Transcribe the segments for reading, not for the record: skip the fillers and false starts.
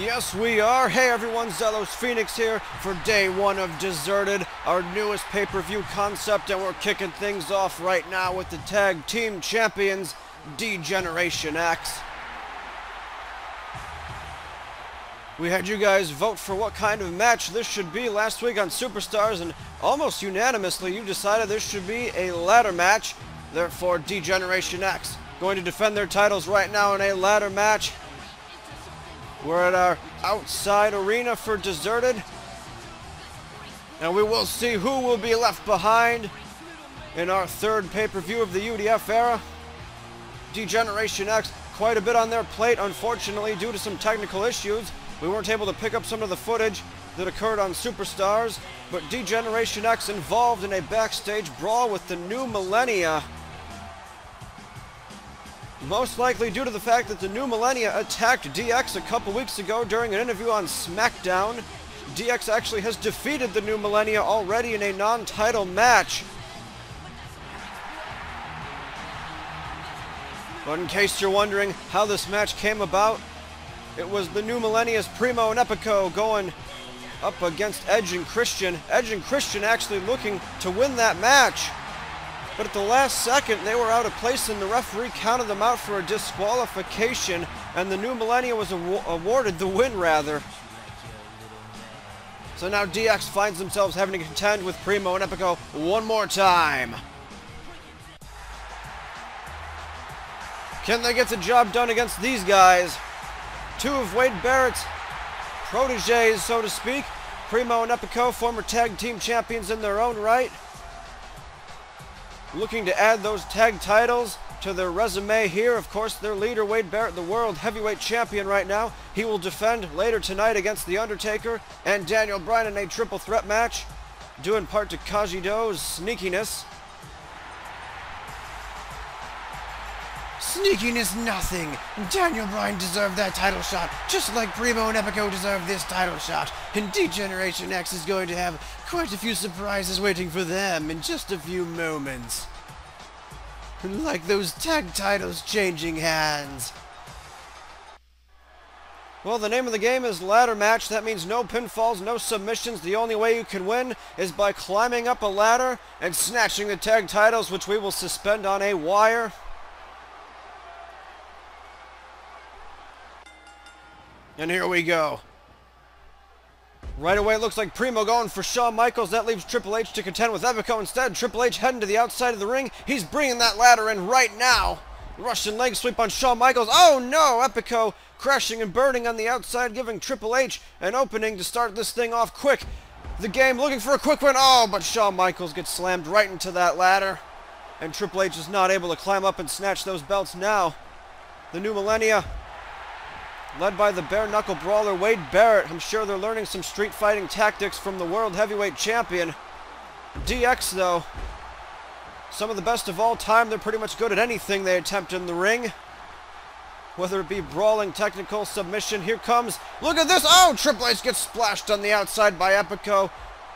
Yes, we are. Hey everyone, Zelos Phoenix here for day one of Deserted, our newest pay-per-view concept, and we're kicking things off right now with the tag team champions, D-Generation X. We had you guys vote for what kind of match this should be last week on Superstars, and almost unanimously you decided this should be a ladder match. Therefore, D-Generation X going to defend their titles right now in a ladder match. We're at our outside arena for Deserted, and we will see who will be left behind in our third pay-per-view of the UDF era. D-Generation X, quite a bit on their plate, unfortunately, due to some technical issues. We weren't able to pick up some of the footage that occurred on Superstars, but D-Generation X involved in a backstage brawl with the New Millennia. Most likely due to the fact that the New Millennia attacked DX a couple weeks ago during an interview on SmackDown. DX actually has defeated the New Millennia already in a non-title match. But in case you're wondering how this match came about, it was the New Millennia's Primo and Epico going up against Edge and Christian. Edge and Christian actually looking to win that match. But at the last second, they were out of place and the referee counted them out for a disqualification, and the New Millennia was awarded the win, rather. So now DX finds themselves having to contend with Primo and Epico one more time. Can they get the job done against these guys? Two of Wade Barrett's proteges, so to speak. Primo and Epico, former tag team champions in their own right. Looking to add those tag titles to their resume here. Of course, their leader, Wade Barrett, the world heavyweight champion right now. He will defend later tonight against the Undertaker and Daniel Bryan in a triple threat match, due in part to Kajido's sneakiness. Sneakiness nothing. Daniel Bryan deserved that title shot, just like Primo and Epico deserve this title shot. And D-Generation X is going to have quite a few surprises waiting for them in just a few moments. Like those tag titles changing hands. Well, the name of the game is ladder match. That means no pinfalls, no submissions. The only way you can win is by climbing up a ladder and snatching the tag titles, which we will suspend on a wire. And here we go. Right away, it looks like Primo going for Shawn Michaels. That leaves Triple H to contend with Epico instead. Triple H heading to the outside of the ring. He's bringing that ladder in right now. Russian leg sweep on Shawn Michaels. Oh no! Epico crashing and burning on the outside, giving Triple H an opening to start this thing off quick. The game looking for a quick win. Oh, but Shawn Michaels gets slammed right into that ladder. And Triple H is not able to climb up and snatch those belts now. The New Millennia, led by the bare-knuckle brawler Wade Barrett. I'm sure they're learning some street fighting tactics from the world heavyweight champion. DX, though, some of the best of all time. They're pretty much good at anything they attempt in the ring, whether it be brawling, technical, submission. Here comes, look at this. Oh, Triple H gets splashed on the outside by Epico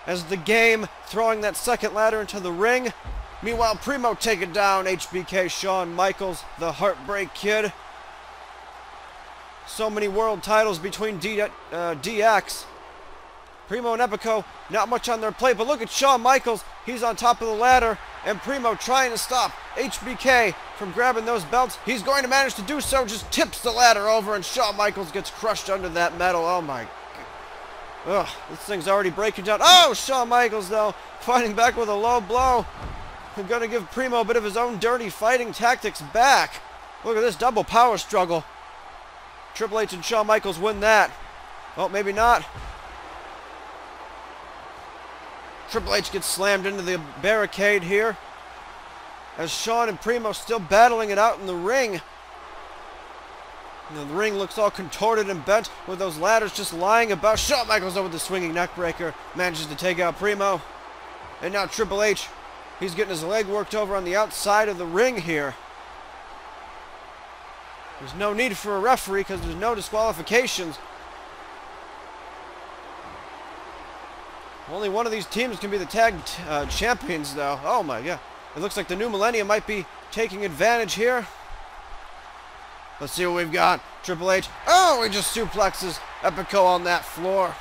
as the game throwing that second ladder into the ring. Meanwhile, Primo taking down HBK Shawn Michaels, the Heartbreak Kid. So many world titles between DX. Primo and Epico, not much on their plate, but look at Shawn Michaels. He's on top of the ladder, and Primo trying to stop HBK from grabbing those belts. He's going to manage to do so, just tips the ladder over, and Shawn Michaels gets crushed under that metal. Oh my. Ugh, this thing's already breaking down. Oh, Shawn Michaels, though, fighting back with a low blow. I'm going to give Primo a bit of his own dirty fighting tactics back. Look at this double power struggle. Triple H and Shawn Michaels win that. Well, maybe not. Triple H gets slammed into the barricade here, as Shawn and Primo still battling it out in the ring. You know, the ring looks all contorted and bent with those ladders just lying about. Shawn Michaels over the swinging neckbreaker, manages to take out Primo. And now Triple H, he's getting his leg worked over on the outside of the ring here. There's no need for a referee because there's no disqualifications. Only one of these teams can be the tag champions, though. Oh my god. It looks like the New Millennia might be taking advantage here. Let's see what we've got. Triple H. Oh, he just suplexes Epico on that floor.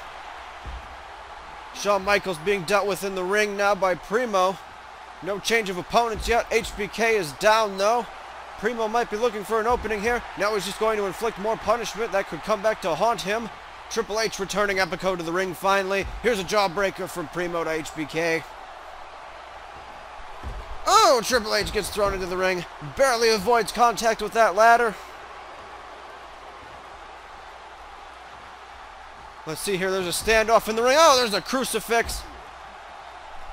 Shawn Michaels being dealt with in the ring now by Primo. No change of opponents yet. HBK is down though. Primo might be looking for an opening here. Now he's just going to inflict more punishment that could come back to haunt him. Triple H returning Epico to the ring finally. Here's a jawbreaker from Primo to HBK. Oh, Triple H gets thrown into the ring. Barely avoids contact with that ladder. Let's see here. There's a standoff in the ring. Oh, there's a crucifix.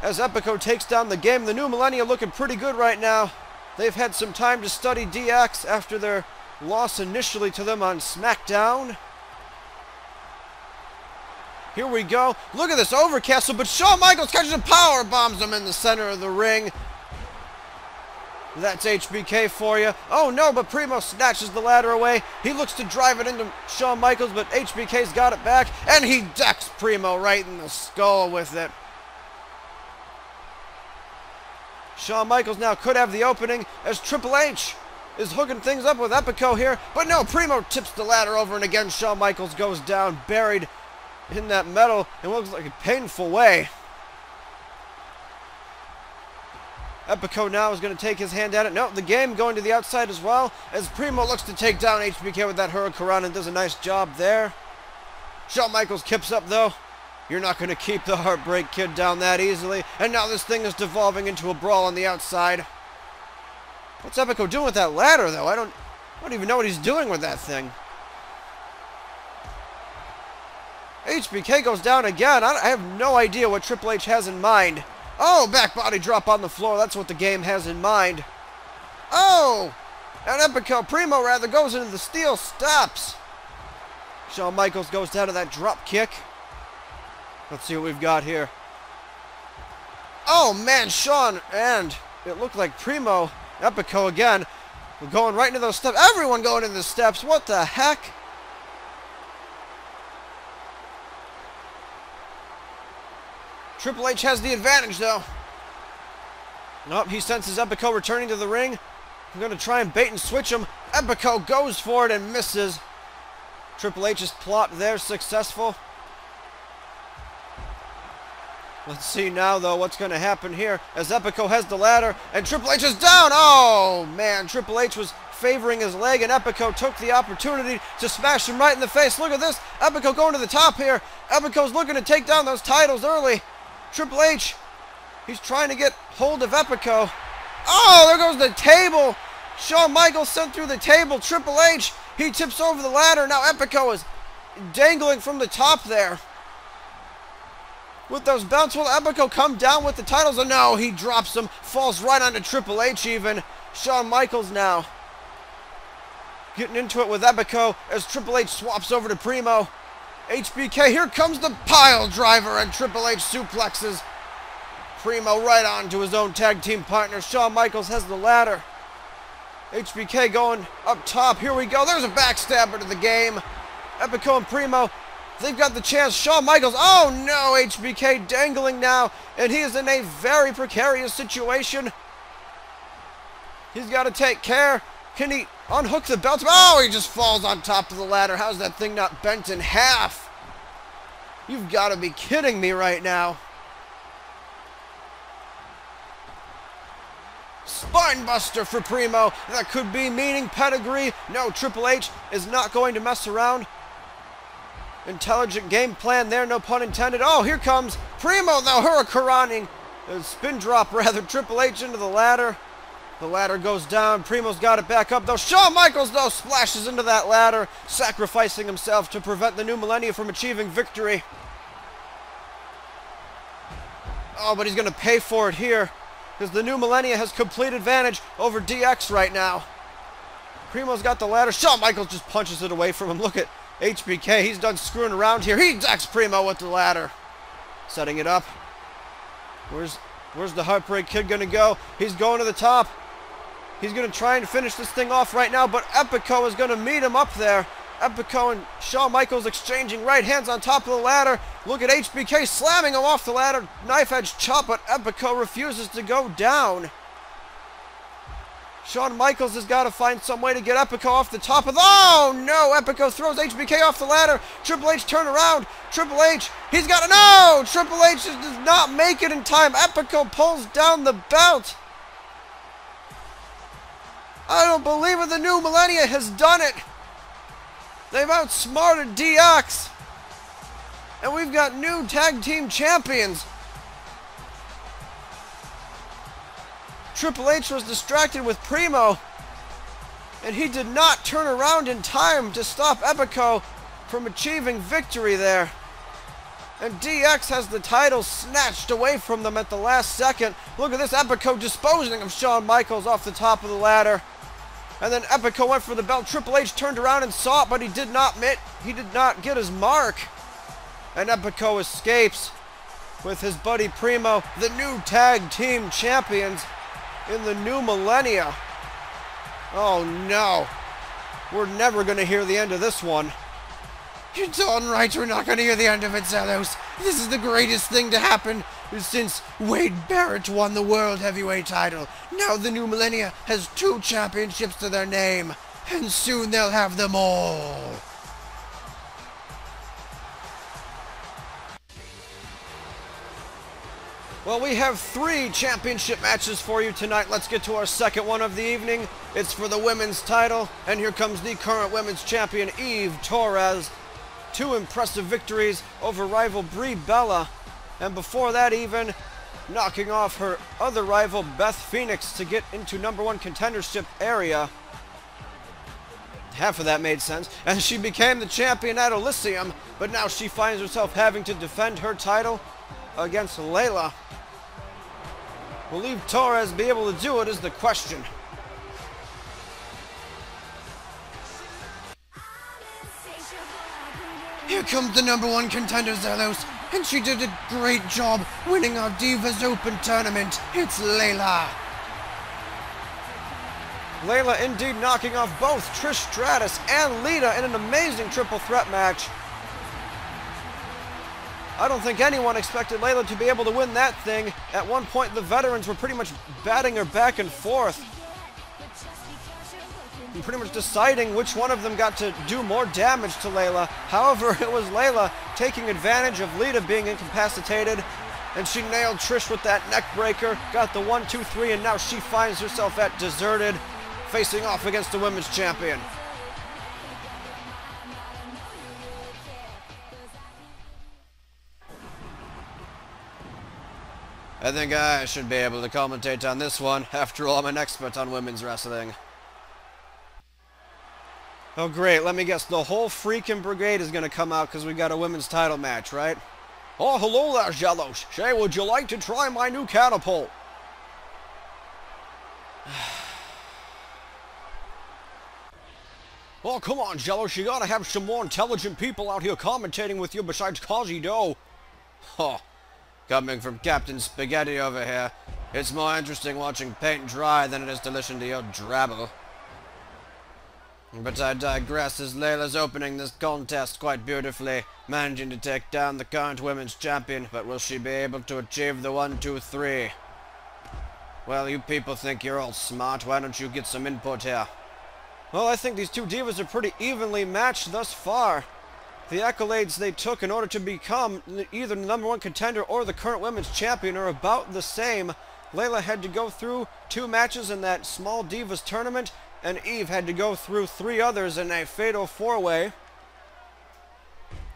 As Epico takes down the game. The New Millennia looking pretty good right now. They've had some time to study DX after their loss initially to them on SmackDown. Here we go. Look at this overcastle, but Shawn Michaels catches a power bombs him in the center of the ring. That's HBK for you. Oh no, but Primo snatches the ladder away. He looks to drive it into Shawn Michaels, but HBK's got it back, and he decks Primo right in the skull with it. Shawn Michaels now could have the opening as Triple H is hooking things up with Epico here, but no, Primo tips the ladder over, and again Shawn Michaels goes down, buried in that metal in what looks like a painful way. Epico now is going to take his hand at it. No, the game going to the outside as well, as Primo looks to take down HBK with that Hurricane and does a nice job there. Shawn Michaels kips up though. You're not going to keep the Heartbreak Kid down that easily. And now this thing is devolving into a brawl on the outside. What's Epico doing with that ladder though? I don't even know what he's doing with that thing. HBK goes down again. I have no idea what Triple H has in mind. Oh, back body drop on the floor. That's what the game has in mind. Oh! And Epico, Primo rather, goes into the steel, stops. Shawn Michaels goes down to that drop kick. Let's see what we've got here. Oh, man, Shawn, and it looked like Primo, Epico again, we're going right into those steps. Everyone going into the steps. What the heck? Triple H has the advantage, though. Nope, he senses Epico returning to the ring. I'm going to try and bait and switch him. Epico goes for it and misses. Triple H's plot there successful. Let's see now, though, what's going to happen here as Epico has the ladder and Triple H is down. Oh, man, Triple H was favoring his leg and Epico took the opportunity to smash him right in the face. Look at this. Epico going to the top here. Epico's looking to take down those titles early. Triple H, he's trying to get hold of Epico. Oh, there goes the table. Shawn Michaels sent through the table. Triple H, he tips over the ladder. Now Epico is dangling from the top there. With those belts, will Epico come down with the titles? Oh no, he drops them. Falls right onto Triple H even. Shawn Michaels now getting into it with Epico as Triple H swaps over to Primo. HBK, here comes the pile driver, and Triple H suplexes Primo right onto his own tag team partner. Shawn Michaels has the ladder. HBK going up top. Here we go. There's a backstabber to the game. Epico and Primo, they've got the chance. Shawn Michaels, oh no, HBK dangling now, and he is in a very precarious situation. He's got to take care. Can he unhook the belt? Oh, he just falls on top of the ladder. How's that thing not bent in half? You've got to be kidding me right now. Spinebuster for Primo. That could be meaning pedigree. No, Triple H is not going to mess around. Intelligent game plan there, no pun intended. Oh, here comes Primo, though, hurricaning. Spin drop, rather, Triple H into the ladder. The ladder goes down. Primo's got it back up, though. Shawn Michaels, though, splashes into that ladder, sacrificing himself to prevent the New Millennia from achieving victory. Oh, but he's going to pay for it here, because the New Millennia has complete advantage over DX right now. Primo's got the ladder. Shawn Michaels just punches it away from him. Look at HBK. He's done screwing around here. He decks Primo with the ladder. Setting it up. Where's the Heartbreak Kid going to go? He's going to the top. He's going to try and finish this thing off right now, but Epico is going to meet him up there. Epico and Shawn Michaels exchanging right hands on top of the ladder. Look at HBK slamming him off the ladder. Knife edge chop, but Epico refuses to go down. Shawn Michaels has got to find some way to get Epico off the top of the... Oh, no! Epico throws HBK off the ladder. Triple H turn around. Triple H, he's got to... No! Triple H does not make it in time. Epico pulls down the belt. I don't believe it. The New Millennia has done it. They've outsmarted DX. And we've got new tag team champions. Triple H was distracted with Primo, and he did not turn around in time to stop Epico from achieving victory there. And DX has the title snatched away from them at the last second. Look at this, Epico disposing of Shawn Michaels off the top of the ladder. And then Epico went for the belt. Triple H turned around and saw it, but he did not get his mark. And Epico escapes with his buddy Primo, the new tag team champions in the New Millennia. Oh no. We're never going to hear the end of this one. You're darn right we're not going to hear the end of it, Zelos. This is the greatest thing to happen since Wade Barrett won the World Heavyweight title. Now the New Millennia has 2 championships to their name, and soon they'll have them all. Well, we have 3 championship matches for you tonight. Let's get to our second one of the evening. It's for the women's title, and here comes the current women's champion, Eve Torres. 2 impressive victories over rival Brie Bella, and before that even, knocking off her other rival, Beth Phoenix, to get into #1 contendership area. Half of that made sense, and she became the champion at Elysium, but now she finds herself having to defend her title against Layla. Will Eve Torres be able to do it is the question. Here comes the #1 contender, Zelos, and she did a great job winning our Divas Open tournament. It's Layla. Layla indeed knocking off both Trish Stratus and Lita in an amazing triple threat match. I don't think anyone expected Layla to be able to win that thing. At one point, the veterans were pretty much batting her back and forth, and pretty much deciding which one of them got to do more damage to Layla. However, it was Layla taking advantage of Lita being incapacitated, and she nailed Trish with that neck breaker, got the 1, 2, 3, and now she finds herself at Deserted, facing off against the women's champion. I think I should be able to commentate on this one. After all, I'm an expert on women's wrestling. Oh great, let me guess, the whole freaking brigade is going to come out because we got a women's title match, right? Oh, hello there, Jellos. Shay, would you like to try my new catapult? Oh, come on, Jellos, you gotta have some more intelligent people out here commentating with you besides Kazi Doe. Oh. Coming from Captain Spaghetti over here, it's more interesting watching paint dry than it is to listen to your drabble. But I digress, as Layla's opening this contest quite beautifully, managing to take down the current women's champion, but will she be able to achieve the 1, 2, 3? Well, you people think you're all smart, why don't you get some input here? Well, I think these 2 divas are pretty evenly matched thus far. The accolades they took in order to become either the #1 contender or the current women's champion are about the same. Layla had to go through 2 matches in that small divas tournament, and Eve had to go through 3 others in a fatal 4-way.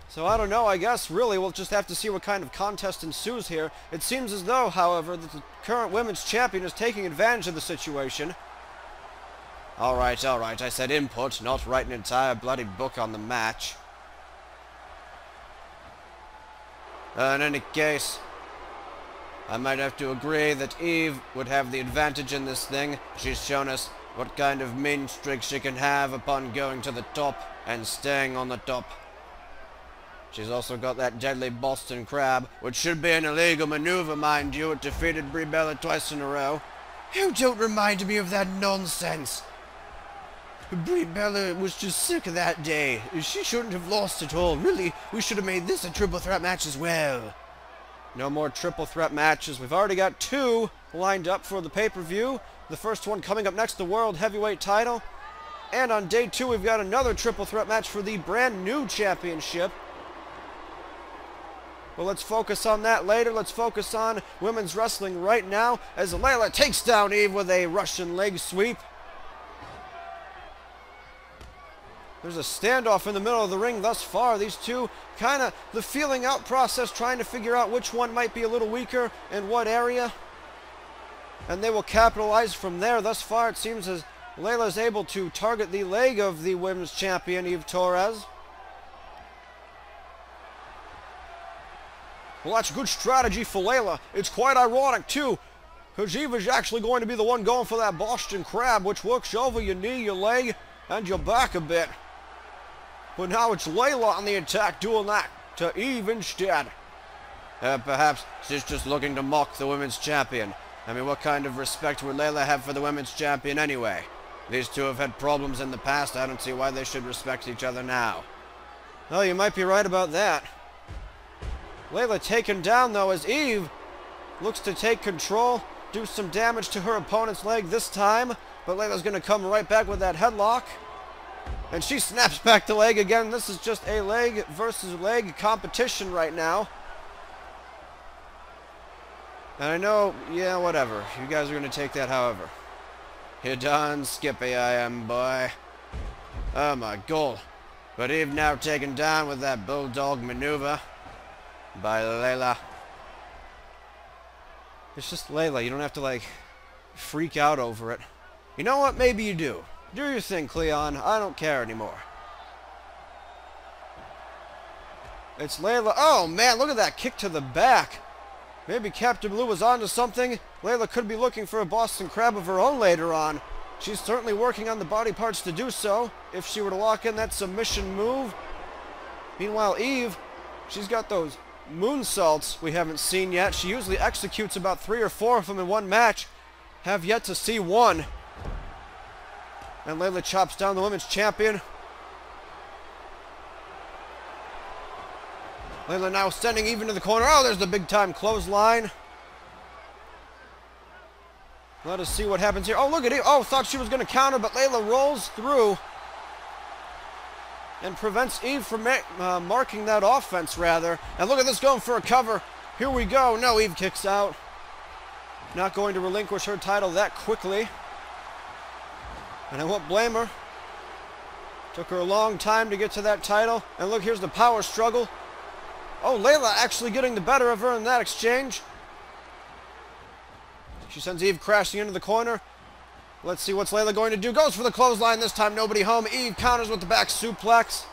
So I don't know, I guess really we'll just have to see what kind of contest ensues here. It seems as though, however, that the current women's champion is taking advantage of the situation. Alright, I said input, not write an entire bloody book on the match. In any case, I might have to agree that Eve would have the advantage in this thing. She's shown us what kind of mean streak she can have upon going to the top and staying on the top. She's also got that deadly Boston Crab, which should be an illegal maneuver, mind you. It defeated Brie Bella twice in a row. You don't remind me of that nonsense. Brie Bella was just sick that day. She shouldn't have lost at all. Really, we should have made this a triple threat match as well. No more triple threat matches. We've already got 2 lined up for the pay-per-view. The first one coming up next, the World Heavyweight title. And on day 2, we've got another triple threat match for the brand new championship. Well, let's focus on that later. Let's focus on women's wrestling right now as Layla takes down Eve with a Russian leg sweep. There's a standoff in the middle of the ring thus far. These two kind of the feeling out process, trying to figure out which one might be a little weaker in what area. And they will capitalize from there. Thus far, it seems as Layla is able to target the leg of the women's champion, Eve Torres. Well, that's good strategy for Layla. It's quite ironic, too, because Eve is actually going to be the one going for that Boston Crab, which works over your knee, your leg, and your back a bit. But now it's Layla on the attack, doing that to Eve instead. Perhaps she's just looking to mock the women's champion. I mean, what kind of respect would Layla have for the women's champion anyway? These two have had problems in the past. I don't see why they should respect each other now. Oh, you might be right about that. Layla taken down, though, as Eve looks to take control, do some damage to her opponent's leg this time. But Layla's going to come right back with that headlock. And she snaps back the leg again. This is just a leg versus leg competition right now. And I know, yeah, whatever. You guys are going to take that however. You're done, Skippy, I am, boy. Oh my god. But Eve now taken down with that bulldog maneuver by Layla. It's just Layla. You don't have to, like, freak out over it. You know what? Maybe you do. Do your thing, Cleon. I don't care anymore. It's Layla. Oh, man, look at that kick to the back. Maybe Captain Blue was onto something. Layla could be looking for a Boston Crab of her own later on. She's certainly working on the body parts to do so, if she were to lock in that submission move. Meanwhile, Eve, she's got those moonsaults we haven't seen yet. She usually executes about 3 or 4 of them in one match. Have yet to see one. And Layla chops down the women's champion. Layla now sending Eve into the corner. Oh, there's the big-time clothesline. Let us see what happens here. Oh, look at Eve. Oh, thought she was going to counter, but Layla rolls through and prevents Eve from marking that offense, rather. And look at this, going for a cover. Here we go. No, Eve kicks out. Not going to relinquish her title that quickly. And I won't blame her. Took her a long time to get to that title. And look, here's the power struggle. Oh, Layla actually getting the better of her in that exchange. She sends Eve crashing into the corner. Let's see what's Layla going to do. Goes for the clothesline. This time nobody home. Eve counters with the back suplex.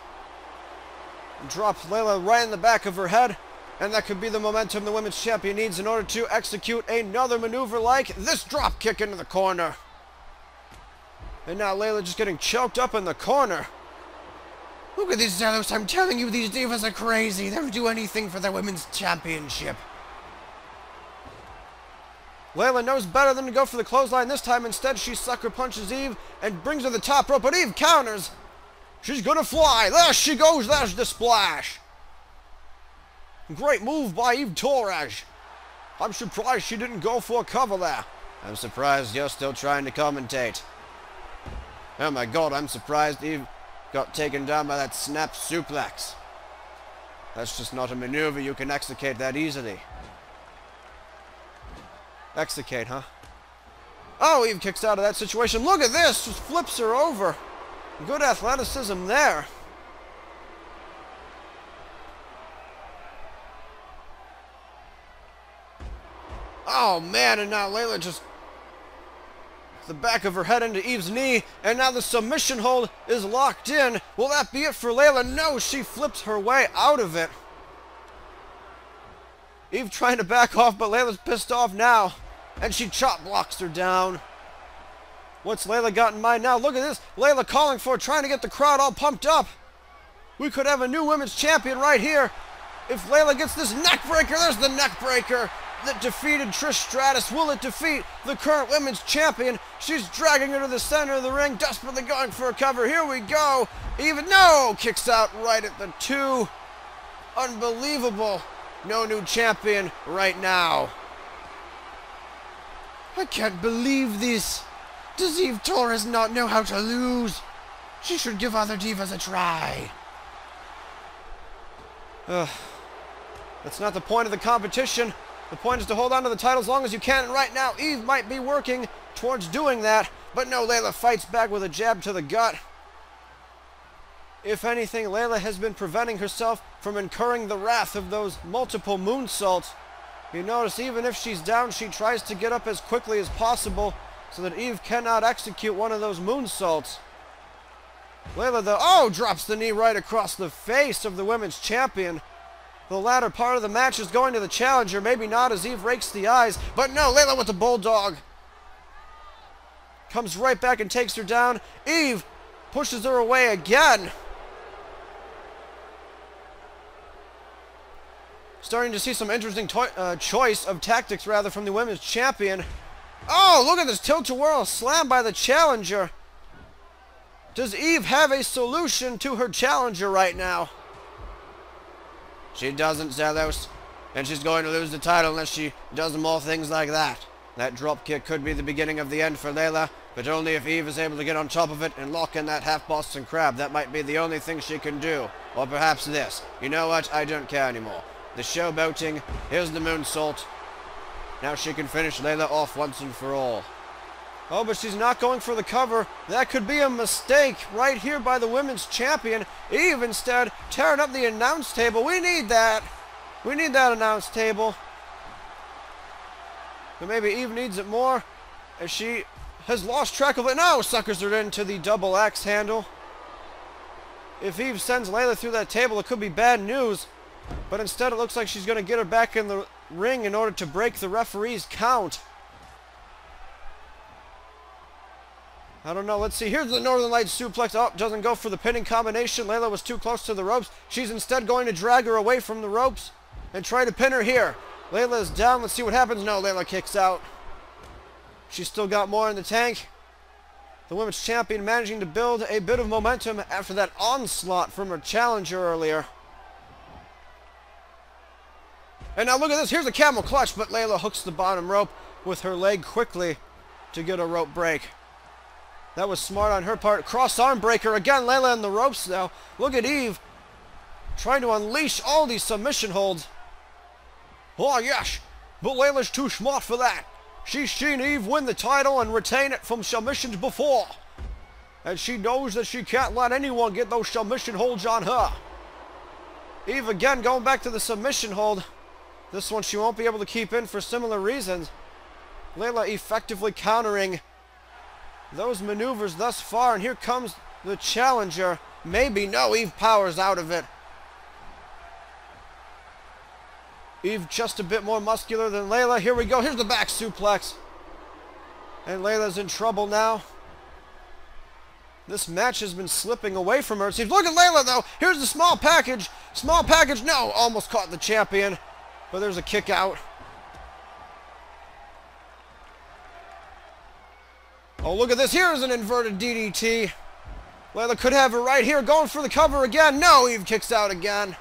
Drops Layla right in the back of her head. And that could be the momentum the women's champion needs in order to execute another maneuver like this drop kick into the corner. And now Layla just getting choked up in the corner. Look at these Zealous. I'm telling you, these divas are crazy. They'll do anything for the women's championship. Layla knows better than to go for the clothesline this time. Instead, she sucker punches Eve and brings her to the top rope. But Eve counters. She's going to fly. There she goes. There's the splash. Great move by Eve Torres. I'm surprised she didn't go for a cover there. I'm surprised you're still trying to commentate. Oh my god, I'm surprised Eve got taken down by that snap suplex. That's just not a maneuver you can execute that easily. Execute, huh? Oh, Eve kicks out of that situation. Look at this! Just flips her over. Good athleticism there. Oh man, and now Layla just the back of her head into Eve's knee, and now the submission hold is locked in. Will that be it for Layla? No, she flips her way out of it. Eve trying to back off, but Layla's pissed off now, and she chop blocks her down. What's Layla got in mind now? Look at this. Layla calling for it, trying to get the crowd all pumped up. We could have a new women's champion right here. If Layla gets this neck breaker, there's the neck breaker that defeated Trish Stratus. Will it defeat the current women's champion? She's dragging her to the center of the ring, desperately going for a cover. Here we go. Even no, kicks out right at the 2. Unbelievable. No new champion right now. I can't believe this. Does Eve Torres not know how to lose? She should give other divas a try. That's not the point of the competition. The point is to hold on to the title as long as you can, and right now Eve might be working towards doing that. But no, Layla fights back with a jab to the gut. If anything, Layla has been preventing herself from incurring the wrath of those multiple moonsaults. You notice even if she's down, she tries to get up as quickly as possible so that Eve cannot execute one of those moonsaults. Layla, though, drops the knee right across the face of the women's champion. The latter part of the match is going to the challenger. Maybe not as Eve rakes the eyes, but no, Layla with the bulldog. Comes right back and takes her down. Eve pushes her away again. Starting to see some interesting choice of tactics, rather, from the women's champion. Oh, look at this tilt-a-whirl slam by the challenger. Does Eve have a solution to her challenger right now? She doesn't, Zelos. And she's going to lose the title unless she does more things like that. That drop kick could be the beginning of the end for Layla, but only if Eve is able to get on top of it and lock in that half Boston Crab. That might be the only thing she can do. Or perhaps this. You know what? I don't care anymore. The showboating. Here's the moonsault. Now she can finish Layla off once and for all. Oh, but she's not going for the cover. That could be a mistake right here by the women's champion. Eve instead tearing up the announce table. We need that. We need that announce table. But maybe Eve needs it more as she has lost track of it. No, suckers her into the double axe handle. If Eve sends Layla through that table, it could be bad news. But instead it looks like she's going to get her back in the ring in order to break the referee's count. I don't know. Let's see. Here's the Northern Lights suplex. Oh, doesn't go for the pinning combination. Layla was too close to the ropes. She's instead going to drag her away from the ropes and try to pin her here. Layla is down. Let's see what happens. No, Layla kicks out. She's still got more in the tank. The women's champion managing to build a bit of momentum after that onslaught from her challenger earlier. And now look at this. Here's a camel clutch, but Layla hooks the bottom rope with her leg quickly to get a rope break. That was smart on her part. Cross arm breaker. Again, Layla in the ropes now. Look at Eve trying to unleash all these submission holds. Oh, yes. But Layla's too smart for that. She's seen Eve win the title and retain it from submissions before. And she knows that she can't let anyone get those submission holds on her. Eve again going back to the submission hold. This one she won't be able to keep in for similar reasons. Layla effectively countering those maneuvers thus far, and here comes the challenger. Maybe, no, Eve powers out of it. Eve just a bit more muscular than Layla. Here we go. Here's the back suplex. And Layla's in trouble now. This match has been slipping away from her, it seems. Look at Layla, though. Here's the small package. Small package. No, almost caught the champion. But there's a kick out. Oh, look at this. Here's an inverted DDT. Layla could have her right here. Going for the cover again. No, Eve kicks out again.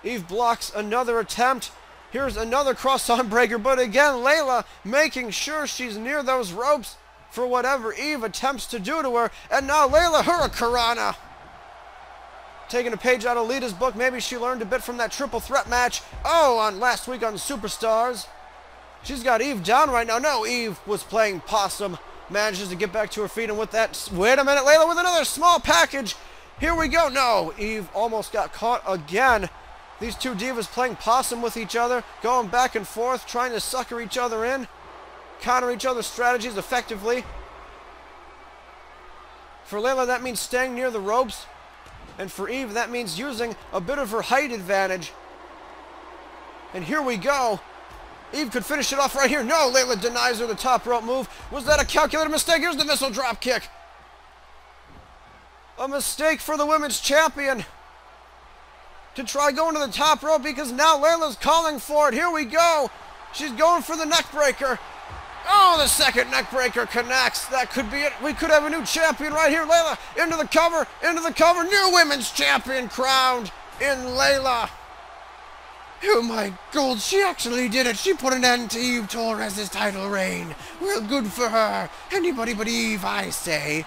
Eve blocks another attempt. Here's another cross-arm breaker. But again, Layla making sure she's near those ropes for whatever Eve attempts to do to her. And now Layla Hurricanrana. Taking a page out of Lita's book. Maybe she learned a bit from that triple threat match. Oh, on last week on Superstars. She's got Eve down right now. No, Eve was playing possum. Manages to get back to her feet, and with that... Wait a minute, Layla with another small package. Here we go. No, Eve almost got caught again. These two divas playing possum with each other, going back and forth, trying to sucker each other in, counter each other's strategies effectively. For Layla, that means staying near the ropes. And for Eve, that means using a bit of her height advantage. And here we go. Eve could finish it off right here. No, Layla denies her the top rope move. Was that a calculated mistake? Here's the missile drop kick. A mistake for the women's champion to try going to the top rope, because now Layla's calling for it. Here we go. She's going for the neck breaker. Oh, the second neck breaker connects. That could be it. We could have a new champion right here. Layla into the cover, into the cover. New women's champion crowned in Layla. Oh my God, she actually did it. She put an end to Eve Torres' title reign. Well, good for her. Anybody but Eve, I say.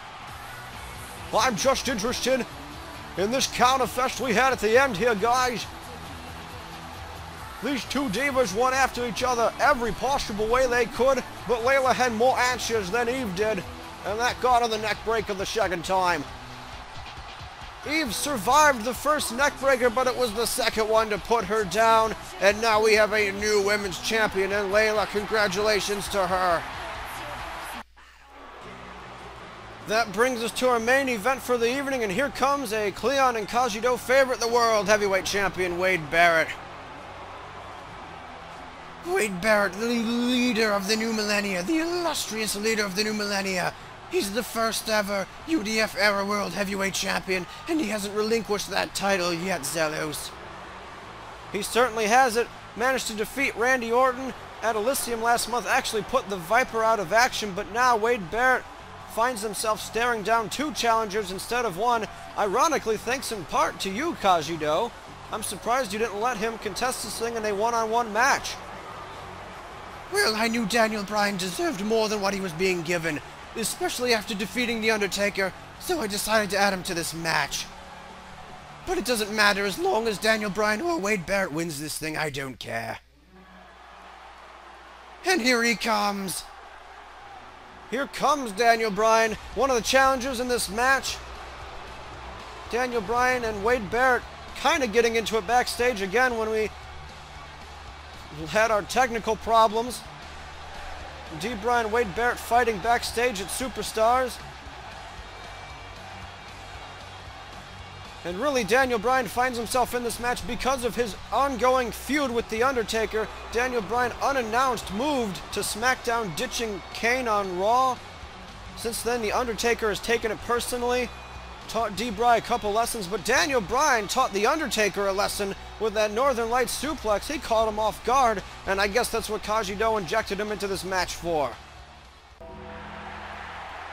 Well, I'm just interested in this counterfest we had at the end here, guys. These two divas went after each other every possible way they could, but Layla had more answers than Eve did, and that got her the neck breaker the second time. Eve survived the first neckbreaker, but it was the second one to put her down. And now we have a new women's champion in Layla. Congratulations to her. That brings us to our main event for the evening, and here comes a Cleon and Kajido favorite, the world heavyweight champion, Wade Barrett. Wade Barrett, the leader of the new millennia, the illustrious leader of the new millennia. He's the first ever UDF era world heavyweight champion, and he hasn't relinquished that title yet, Zelos. He certainly has it. Managed to defeat Randy Orton at Elysium last month, actually put the Viper out of action, but now Wade Barrett finds himself staring down two challengers instead of one. Ironically, thanks in part to you, Kajido. I'm surprised you didn't let him contest this thing in a one-on-one match. Well, I knew Daniel Bryan deserved more than what he was being given, especially after defeating The Undertaker, so I decided to add him to this match. But it doesn't matter, as long as Daniel Bryan or Wade Barrett wins this thing, I don't care. And here he comes. Here comes Daniel Bryan, one of the challengers in this match. Daniel Bryan and Wade Barrett kind of getting into it backstage again when we had our technical problems. D. Bryan, Wade Barrett fighting backstage at Superstars. And really, Daniel Bryan finds himself in this match because of his ongoing feud with The Undertaker. Daniel Bryan, unannounced, moved to SmackDown, ditching Kane on Raw. Since then, The Undertaker has taken it personally, taught D. Bryan a couple lessons, but Daniel Bryan taught The Undertaker a lesson with that Northern Lights suplex. He caught him off guard, and I guess that's what Kajido injected him into this match for.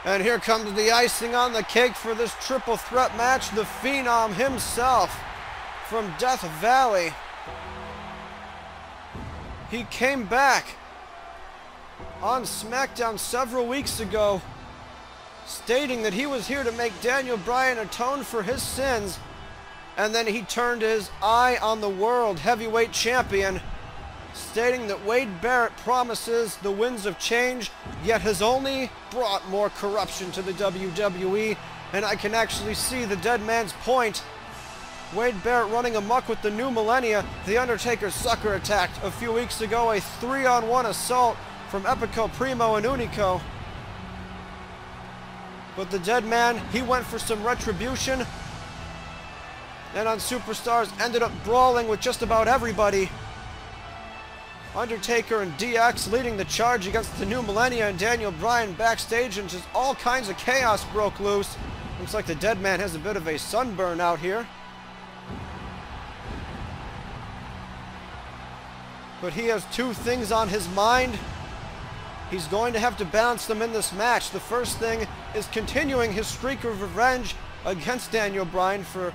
And here comes the icing on the cake for this triple threat match, the Phenom himself from Death Valley. He came back on SmackDown several weeks ago, stating that he was here to make Daniel Bryan atone for his sins, and then he turned his eye on the world heavyweight champion, stating that Wade Barrett promises the winds of change, yet has only brought more corruption to the WWE, and I can actually see the dead man's point. Wade Barrett running amok with the new millennia. The Undertaker sucker attacked a few weeks ago, a 3-on-1 assault from Epico, Primo, and Unico. But the dead man, he went for some retribution, and on Superstars ended up brawling with just about everybody. Undertaker and DX leading the charge against the new millennia, and Daniel Bryan backstage, and just all kinds of chaos broke loose. Looks like the dead man has a bit of a sunburn out here. But he has two things on his mind. He's going to have to balance them in this match. The first thing is continuing his streak of revenge against Daniel Bryan for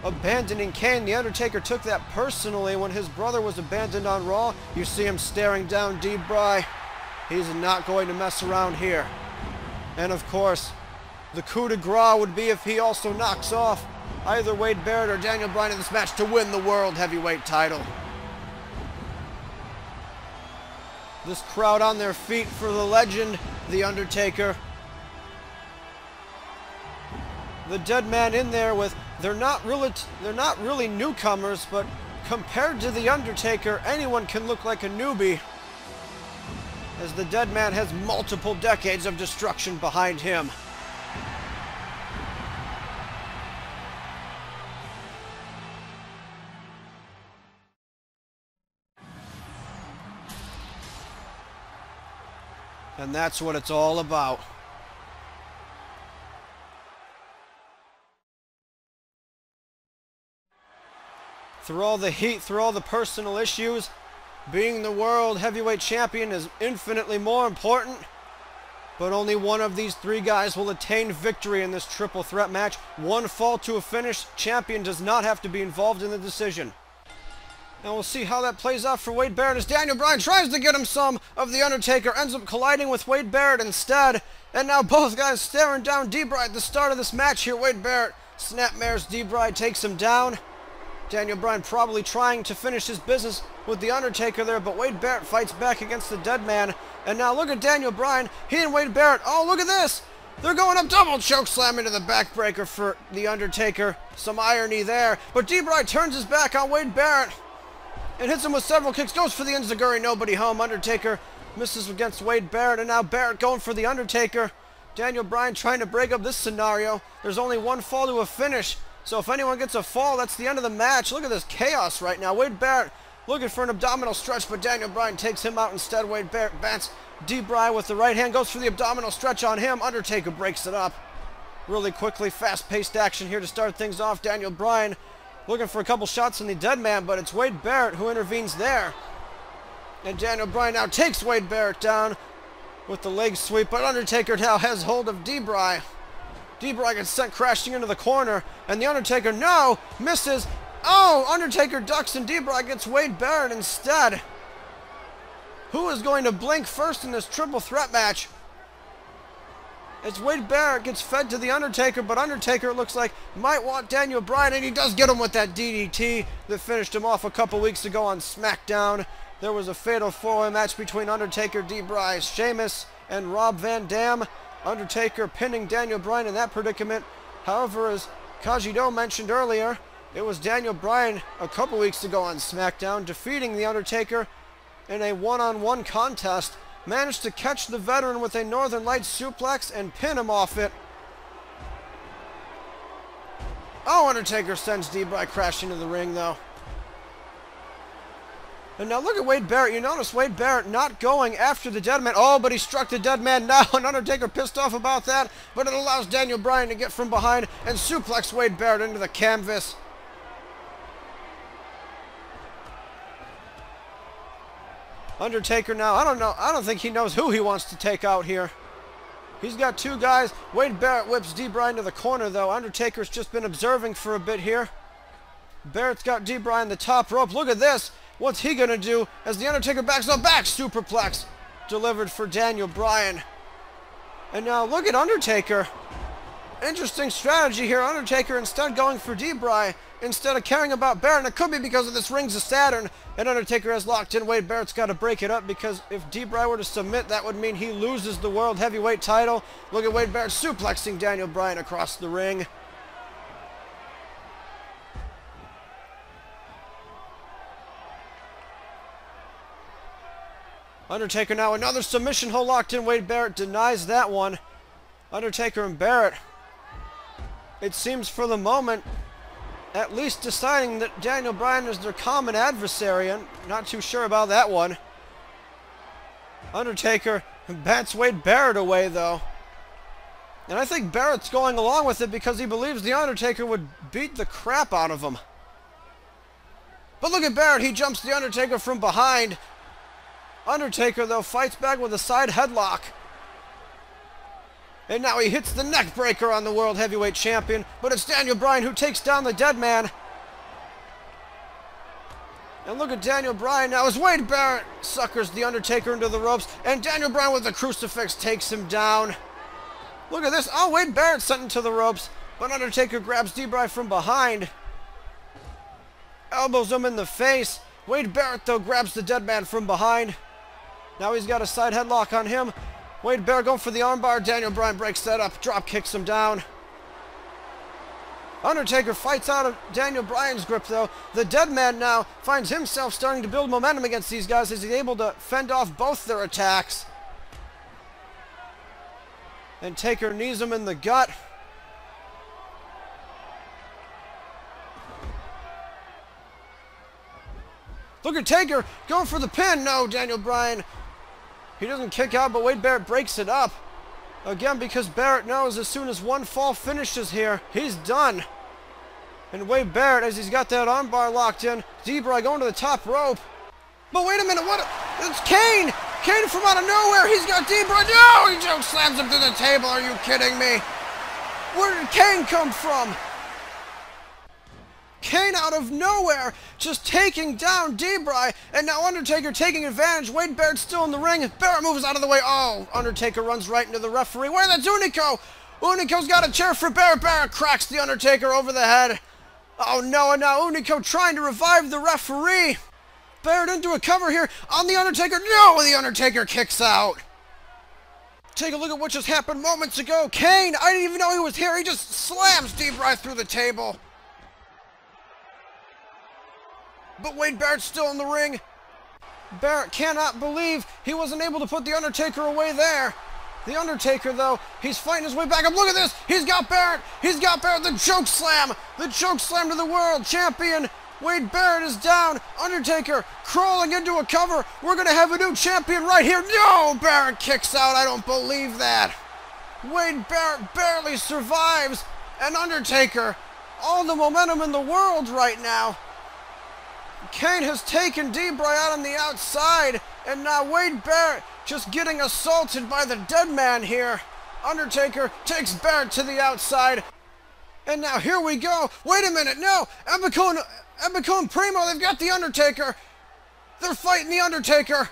abandoning Kane. The Undertaker took that personally when his brother was abandoned on Raw. You see him staring down D. Bryan. He's not going to mess around here. And of course, the coup de grace would be if he also knocks off either Wade Barrett or Daniel Bryan in this match to win the World Heavyweight title. This crowd on their feet for the legend, The Undertaker. The dead man in there with, they're not really newcomers, but compared to The Undertaker, anyone can look like a newbie, as the dead man has multiple decades of destruction behind him. And that's what it's all about. Through all the heat, through all the personal issues, being the world heavyweight champion is infinitely more important. But only one of these three guys will attain victory in this triple threat match. One fall to a finish, champion does not have to be involved in the decision. And we'll see how that plays out for Wade Barrett as Daniel Bryan tries to get him some of The Undertaker, ends up colliding with Wade Barrett instead. And now both guys staring down D-Bry at the start of this match here. Wade Barrett snapmares D-Bry, takes him down. Daniel Bryan probably trying to finish his business with The Undertaker there, but Wade Barrett fights back against the dead man. And now look at Daniel Bryan. He and Wade Barrett, oh, look at this. They're going up, double choke slam into the backbreaker for The Undertaker. Some irony there. But D-Bry turns his back on Wade Barrett and hits him with several kicks. Goes for the enziguri, nobody home. Undertaker misses against Wade Barrett, and now Barrett going for The Undertaker. Daniel Bryan trying to break up this scenario. There's only one fall to a finish. So if anyone gets a fall, that's the end of the match. Look at this chaos right now. Wade Barrett looking for an abdominal stretch, but Daniel Bryan takes him out instead. Wade Barrett bats D-Bry with the right hand, goes for the abdominal stretch on him. Undertaker breaks it up really quickly. Fast-paced action here to start things off. Daniel Bryan looking for a couple shots on the dead man, but it's Wade Barrett who intervenes there. And Daniel Bryan now takes Wade Barrett down with the leg sweep, but Undertaker now has hold of D-Bry. D-Bry gets sent crashing into the corner, and the Undertaker, no, misses. Oh, Undertaker ducks, and D-Bry gets Wade Barrett instead. Who is going to blink first in this triple threat match? It's Wade Barrett gets fed to the Undertaker, but Undertaker, it looks like, might want Daniel Bryan, and he does get him with that DDT that finished him off a couple weeks ago on SmackDown. There was a fatal four-way match between Undertaker, D-Bry, Sheamus, and Rob Van Dam. Undertaker pinning Daniel Bryan in that predicament. However, as Kajido mentioned earlier, it was Daniel Bryan a couple weeks ago on SmackDown defeating The Undertaker in a one-on-one contest. Managed to catch the veteran with a Northern Lights suplex and pin him off it. Oh, Undertaker sends D-Bry crashing to the ring though. And now look at Wade Barrett. You notice Wade Barrett not going after the dead man. Oh, but he struck the dead man now. And Undertaker pissed off about that. But it allows Daniel Bryan to get from behind and suplex Wade Barrett into the canvas. Undertaker now, I don't know. I don't think he knows who he wants to take out here. He's got two guys. Wade Barrett whips D-Bry into the corner, though. Undertaker's just been observing for a bit here. Barrett's got D-Bry in the top rope. Look at this. What's he going to do as the Undertaker backs up? Back superplex delivered for Daniel Bryan. And now look at Undertaker. Interesting strategy here. Undertaker instead going for D-Bry instead of caring about Barrett. And it could be because of this Rings of Saturn. And Undertaker has locked in. Wade Barrett's got to break it up because if D-Bry were to submit, that would mean he loses the World Heavyweight title. Look at Wade Barrett suplexing Daniel Bryan across the ring. Undertaker now another submission hold locked in. Wade Barrett denies that one. Undertaker and Barrett, it seems for the moment, at least deciding that Daniel Bryan is their common adversary. I'm not too sure about that one. Undertaker bats Wade Barrett away though. And I think Barrett's going along with it because he believes the Undertaker would beat the crap out of him. But look at Barrett, he jumps the Undertaker from behind. Undertaker, though, fights back with a side headlock. And now he hits the neck breaker on the World Heavyweight Champion. But it's Daniel Bryan who takes down the dead man. And look at Daniel Bryan now as Wade Barrett suckers the Undertaker into the ropes. And Daniel Bryan with the crucifix takes him down. Look at this. Oh, Wade Barrett sent into the ropes. But Undertaker grabs D-Bry from behind. Elbows him in the face. Wade Barrett, though, grabs the dead man from behind. Now he's got a side headlock on him. Wade Barrett going for the armbar. Daniel Bryan breaks that up. Drop kicks him down. Undertaker fights out of Daniel Bryan's grip, though. The dead man now finds himself starting to build momentum against these guys as he's able to fend off both their attacks. And Taker knees him in the gut. Look at Taker going for the pin. No, Daniel Bryan. He doesn't kick out, but Wade Barrett breaks it up. Again, because Barrett knows as soon as one fall finishes here, he's done. And Wade Barrett, as he's got that armbar locked in, D-Bry going to the top rope. But wait a minute, what? It's Kane! Kane from out of nowhere, he's got D-Bry. No, he choke slams him to the table. Are you kidding me? Where did Kane come from? Kane out of nowhere, just taking down Debray, and now Undertaker taking advantage. Wade Barrett's still in the ring. Barrett moves out of the way. Oh, Undertaker runs right into the referee. Where that's Unico? Unico's got a chair for Barrett. Barrett cracks the Undertaker over the head. Oh no, and now Unico trying to revive the referee. Barrett into a cover here on the Undertaker. No, the Undertaker kicks out. Take a look at what just happened moments ago. Kane, I didn't even know he was here. He just slams Debray through the table. But Wade Barrett's still in the ring. Barrett cannot believe he wasn't able to put the Undertaker away there. The Undertaker, though, he's fighting his way back up. Look at this. He's got Barrett. He's got Barrett. The choke slam. The choke slam to the world champion. Wade Barrett is down. Undertaker crawling into a cover. We're going to have a new champion right here. No! Barrett kicks out. I don't believe that. Wade Barrett barely survives. And Undertaker, all the momentum in the world right now. Kane has taken Debray out on the outside. And now Wade Barrett just getting assaulted by the dead man here. Undertaker takes Barrett to the outside. And now here we go. Wait a minute. No. Epico and Primo, they've got the Undertaker. They're fighting the Undertaker.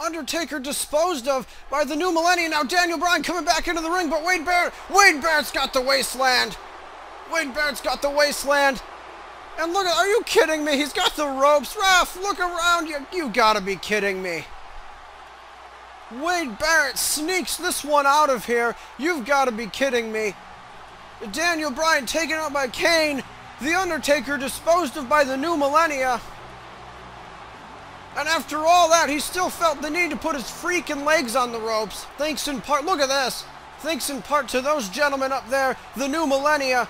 Undertaker disposed of by the new millennium. Now Daniel Bryan coming back into the ring, but Wade Barrett's got the wasteland. Wade Barrett's got the wasteland. And look at, are you kidding me? He's got the ropes. Ref, look around you. You gotta be kidding me. Wade Barrett sneaks this one out of here. You've got to be kidding me. Daniel Bryan taken out by Kane. The Undertaker disposed of by the new millennia. And after all that, he still felt the need to put his freaking legs on the ropes. Thanks in part, look at this. Thanks in part to those gentlemen up there, the new millennia.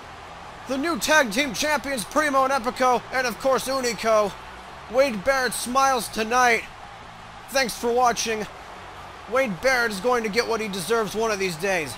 The new tag team champions, Primo and Epico, and of course Unico. Wade Barrett smiles tonight. Thanks for watching. Wade Barrett is going to get what he deserves one of these days.